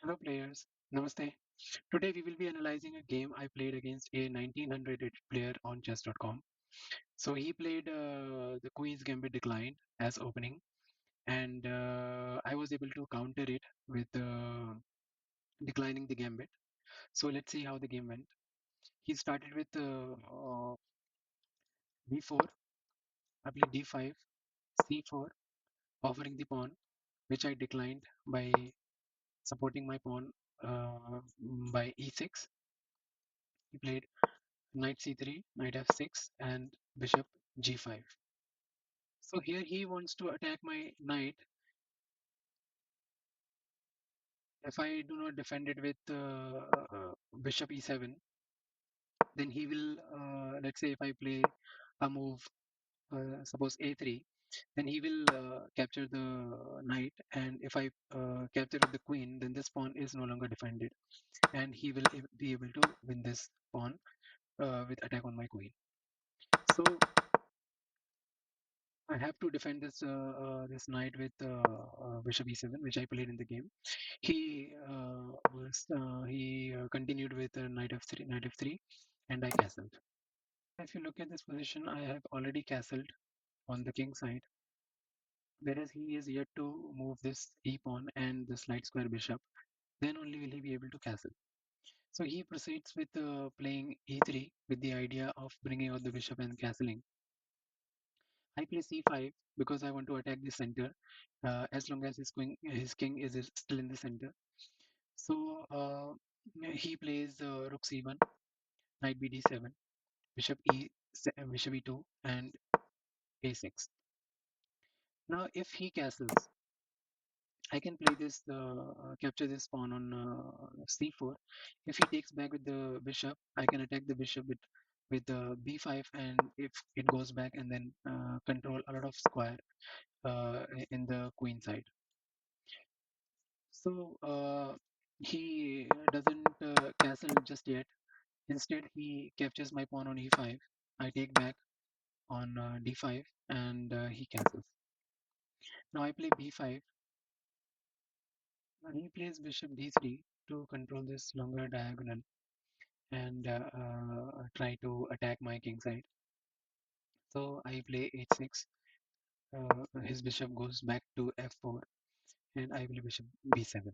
Hello players, Namaste. Today we will be analyzing a game I played against a 1900 rated player on chess.com. So he played the Queen's Gambit declined as opening, and I was able to counter it with declining the Gambit. So let's see how the game went. He started with b4, I played d5, c4, offering the pawn, which I declined by supporting my pawn by e6. He played knight c3, knight f6, and bishop g5. So here he wants to attack my knight. If I do not defend it with bishop e7, then he will, let's say if I play a move, suppose a3, then he will capture the knight. And if I capture the queen, then this pawn is no longer defended. And he will be able to win this pawn with attack on my queen. So I have to defend this knight with bishop e7, which I played in the game. He continued with knight f3, and I castled. If you look at this position, I have already castled on the king side, whereas he is yet to move this e pawn and this light square bishop. Then only will he be able to castle. So he proceeds with playing e3 with the idea of bringing out the bishop and castling. I play c5 because I want to attack the center as long as his king is still in the center. So he plays rook c1, knight bd7, bishop e2, and a6. Now, if he castles, I can play capture this pawn on c4. If he takes back with the bishop, I can attack the bishop with b5, and if it goes back, and then control a lot of square in the queen side. So he doesn't castle just yet. Instead, he captures my pawn on e5. I take back on d5, and he castles. Now I play b5, and he plays bishop d3 to control this longer diagonal and try to attack my king side. So I play h6. His bishop goes back to f4, and I play bishop b7.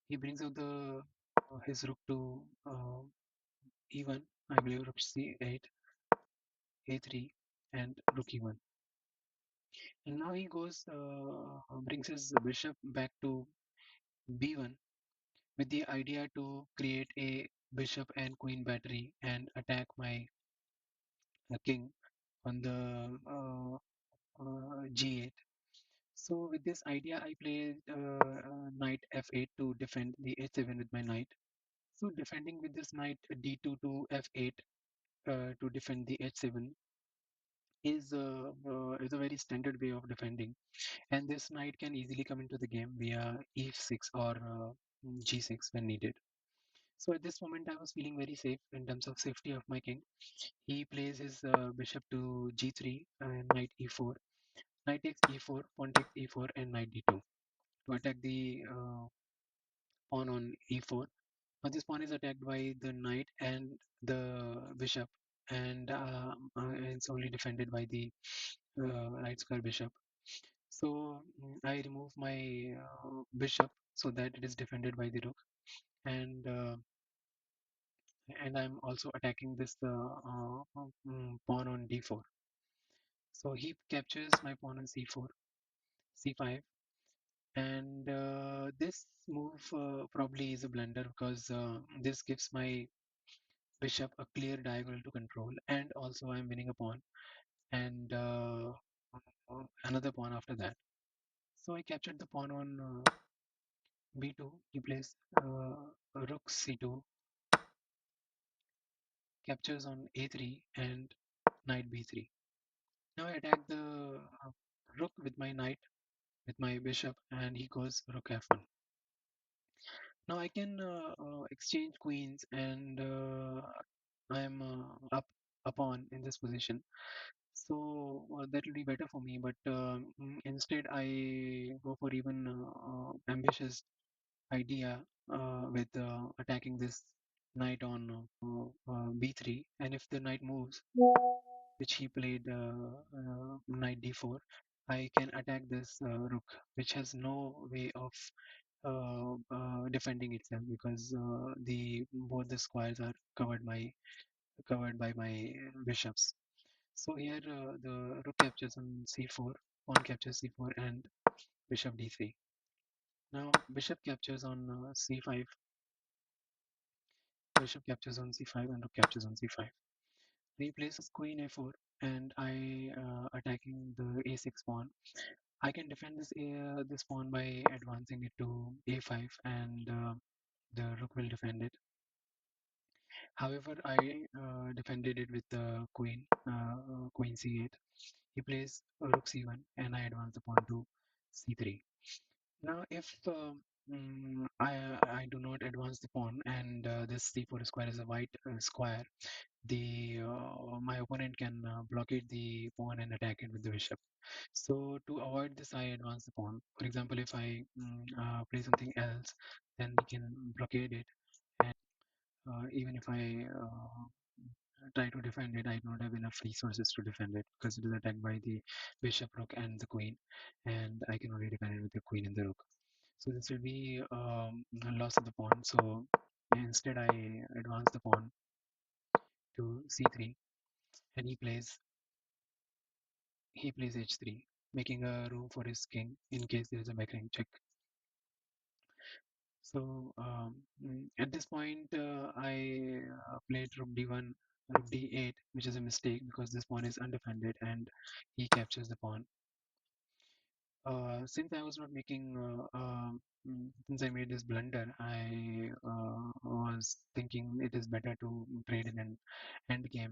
He brings out the his rook to e1. I play rook c8, a3, and rook e1. And now he brings his bishop back to b1 with the idea to create a bishop and queen battery and attack my king on the g8. So with this idea, I played knight f8 to defend the h7 with my knight. So defending with this knight d2 to f8 to defend the h7 is a very standard way of defending, and this knight can easily come into the game via e6 or g6 when needed. So at this moment, I was feeling very safe in terms of safety of my king. He plays his bishop to g3 and knight e4. Knight takes e4, pawn takes e4, and knight d2 to attack the pawn on e4. Now this pawn is attacked by the knight and the bishop, and it's only defended by the right square bishop. So I remove my bishop so that it is defended by the rook, and I'm also attacking this pawn on d4. So he captures my pawn on c4, c5, and this move probably is a blunder because this gives my bishop a clear diagonal to control, and also I'm winning a pawn and another pawn after that. So I captured the pawn on b2. He plays rook c2, captures on a3, and knight b3. Now I attack the rook with my knight, with my bishop, and he goes rook f1. Now I can exchange queens, and I'm up a pawn in this position. So that will be better for me. But instead, I go for even ambitious. idea with attacking this knight on b3, and if the knight moves, which he played knight d4, I can attack this rook, which has no way of defending itself because the both the squares are covered by my bishops. So here the rook captures on c4, pawn captures c4, and bishop d3. Now bishop captures on c5, bishop captures on c5, and rook captures on c5. Replaces queen a4, and I attacking the a6 pawn. I can defend this pawn by advancing it to a5, and the rook will defend it. However, I defended it with the queen c8. He plays rook c1, and I advance the pawn to c3. Now, if I do not advance the pawn, and this c4 square is a white square, the my opponent can blockade the pawn and attack it with the bishop. So to avoid this, I advance the pawn. For example, if I play something else, then we can blockade it. And even if I try to defend it, I do not have enough resources to defend it because it is attacked by the bishop, rook, and the queen, and I can only defend it with the queen and the rook. So this will be a loss of the pawn. So instead, I advance the pawn to c3, and he plays h3, making a room for his king in case there is a backhand check. So at this point, I played rook d1, rook d8, which is a mistake because this pawn is undefended and he captures the pawn. Since I was not making, since I made this blunder, I was thinking it is better to trade in an end game.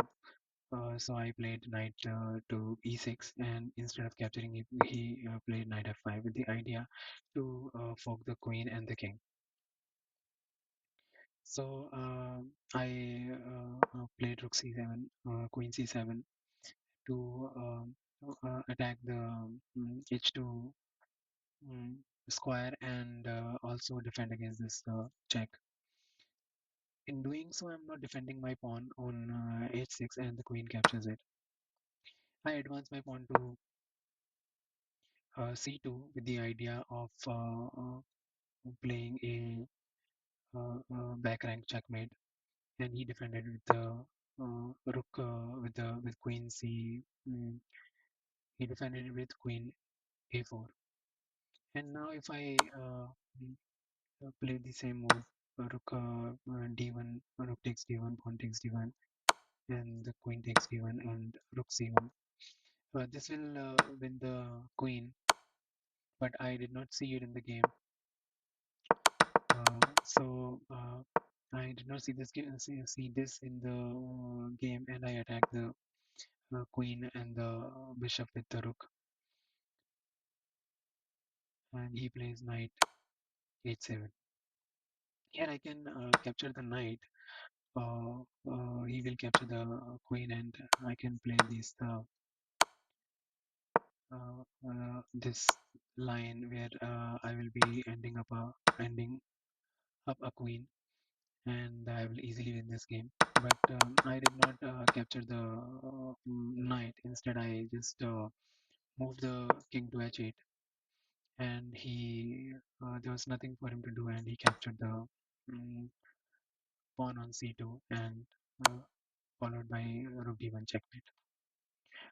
So I played knight to e6, and instead of capturing it, he played knight f5 with the idea to fork the queen and the king. So I played rook c7, queen c7 to attack the h2 square and also defend against this check. In doing so, I'm not defending my pawn on h6 and the queen captures it. I advance my pawn to c2 with the idea of playing a back rank checkmate, and he defended with the rook with queen c. He defended it with queen a4. And now if I mm, play the same move, rook d1, rook takes d1, pawn takes d1, and the queen takes d1, and rook c1. This will win the queen, but I did not see it in the game. So I did not see this in the game, and I attacked the queen and the bishop with the rook, and he plays knight h7. Here I can capture the knight. He will capture the queen, and I can play this line where I will be ending up a queen, and I will easily win this game. But I did not capture the knight. Instead, I just moved the king to h8, and he there was nothing for him to do, and he captured the pawn on c2, and uh, followed by rook d1 checkmate.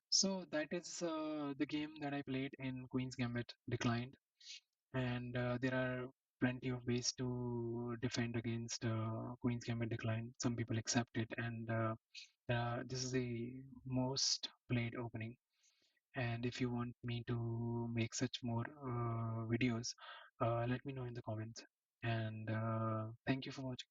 So that is the game that I played in Queen's Gambit Declined, and there are plenty of ways to defend against Queen's Gambit Declined. Some people accept it, and this is the most played opening. And if you want me to make such more videos, let me know in the comments. And thank you for watching.